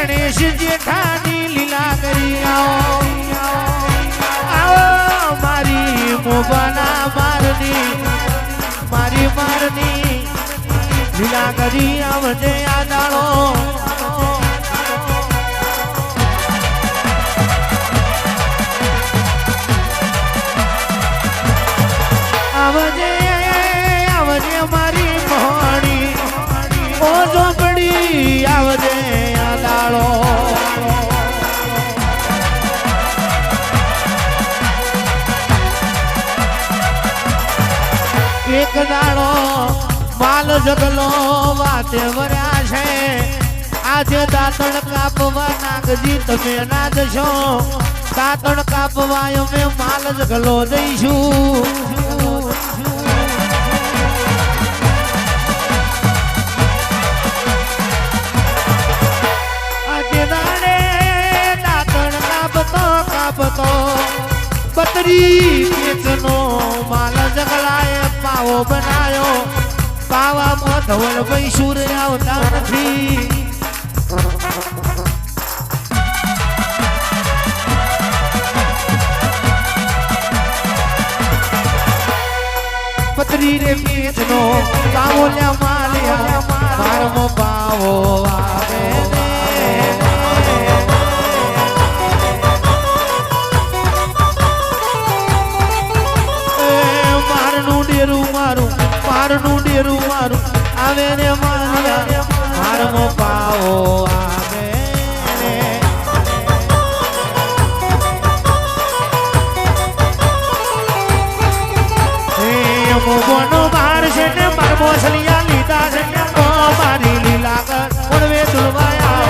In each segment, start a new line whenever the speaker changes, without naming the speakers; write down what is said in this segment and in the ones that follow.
ગણેશ જેઠાની લીલા કરી આવો મારી મોબાના મારની મારી મારની લીલા કરી આવજે આ દાડો આવજે આવજે મારી મોહણી ઓ ઝોપડી આવજે આ દાડો એક દાડો માલ જગલો વાતે વર્યા છે આજે દાંતણ કાપવા નાગજી તમે ના જશો દાંતણ કાપવા અમે માલ જગલો જઈશું બતરી પેટનો માલ જગલાએ પાવો બનાયો પાવામાં ધવલ ભાઈ સુર આવતા નથી પતરી રે પેટનો પાવો લ્યા માલ્યા મારમો પાવો આવે મારનું ડેરું મારું આવે ને મારા મારમો પાવો આવે મોનો બહાર છે ને મારમો સલિયા લીધા છે ને મારી લીલા કર ઉડવે તુલવાયા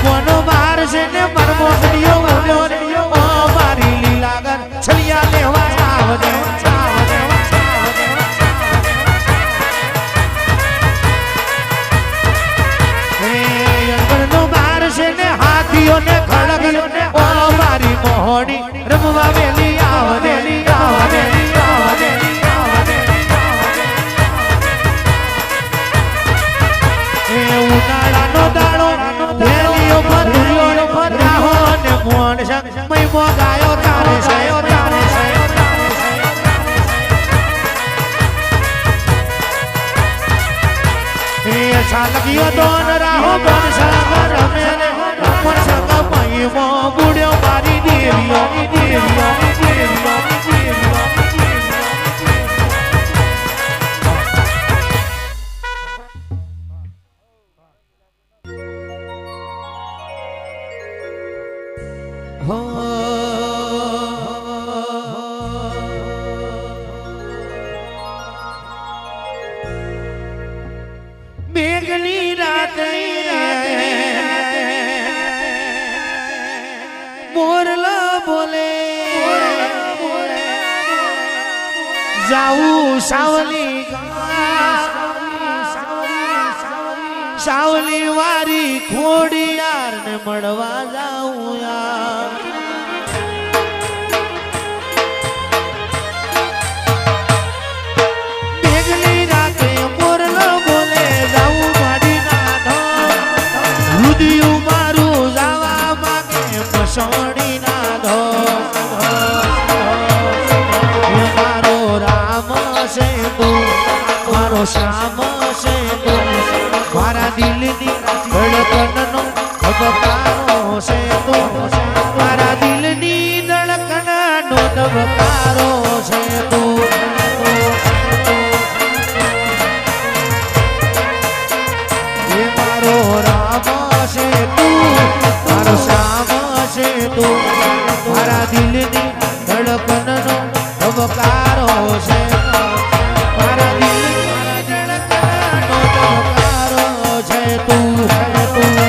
મોનો બહાર છે ને મારમો સલિયો વર્યો રે મારી લીલા કર સલિયા લેવા આવજે ને ખડક ઓ મારી મોહણી રમવા વેલી આવજે આવજે આવજે એ ઉનાળાનો દાડો વેલીઓ ભર્યો ભરાહો ને મોણ સંગ મય મો ગાયો તારે સયો તારે સયો એ છાલકીઓ દોન રાહો બન સાગર રમે ને મન સંગ મય મો બુડ્યો મારી દેવીઓ દેવીઓ દેવીઓ મેઘની રાતે મોરલા બોલે જાઉં સાવલી સાવલી વારી ખોડી યાર ને મળવા જાઉં યાર મેઘની રાતે મોરલા બોલે જાઉં મારી નાનો રુદિયું મારું જાવા માંગે મસોડી ના ધો મારો રામ છે તું મારો શ્યામ છે તું મારા દિલની ધડકનનો ધબકારો છે તું મારા દિલની ધડકનનો ધબકારો છે તું એ મારો રામ છે તું મારો શ્યામ છે તું મારા દિલની ધડકનનો ધબકારો છે મારા દિલની ધડકનનો ધબકારો છે તું તું